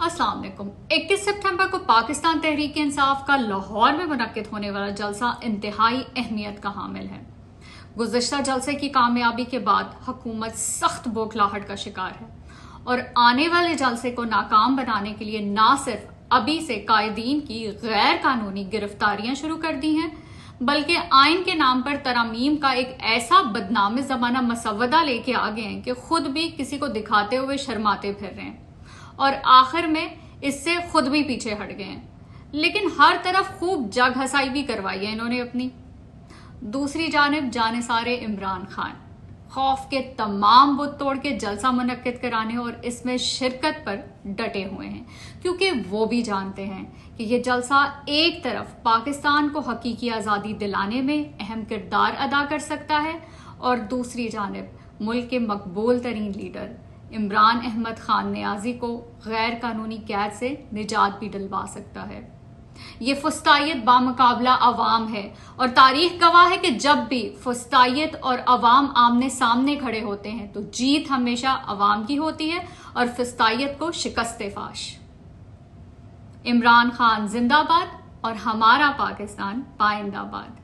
अस्सलाम वालेकुम। 21 सितंबर को पाकिस्तान तहरीक इंसाफ का लाहौर में मुनक्किद होने वाला जलसा इंतहाई अहमियत का हामिल है। गुज़िश्ता जलसे की कामयाबी के बाद हुकूमत सख्त बौखलाहट का शिकार है और आने वाले जलसे को नाकाम बनाने के लिए ना सिर्फ अभी से कायदीन की गैर कानूनी गिरफ्तारियां शुरू कर दी हैं, बल्कि आइन के नाम पर तरामीम का एक ऐसा बदनाम ज़माना मसवदा लेके आ गए हैं कि खुद भी किसी को दिखाते हुए शर्माते फिर रहे हैं और आखिर में इससे खुद भी पीछे हट गए हैं। लेकिन हर तरफ खूब जग हसाई भी करवाई है इन्होंने अपनी। दूसरी जानिब जानिसारे इमरान खान खौफ के तमाम बुत तोड़ के जलसा मुनक्किद कराने और इसमें शिरकत पर डटे हुए हैं, क्योंकि वो भी जानते हैं कि ये जलसा एक तरफ पाकिस्तान को हकीकी आज़ादी दिलाने में अहम किरदार अदा कर सकता है और दूसरी जानिब मुल्क के मकबूल तरीन लीडर इमरान अहमद खान नियाजी को गैर कानूनी कैद से निजात भी दिलवा सकता है। ये फुस्तायत बामुकाबला अवाम है और तारीख गवाह है कि जब भी फुस्तायत और अवाम आमने सामने खड़े होते हैं तो जीत हमेशा अवाम की होती है और फुस्तायत को शिकस्त फाश। इमरान खान जिंदाबाद और हमारा पाकिस्तान पाइंदाबाद।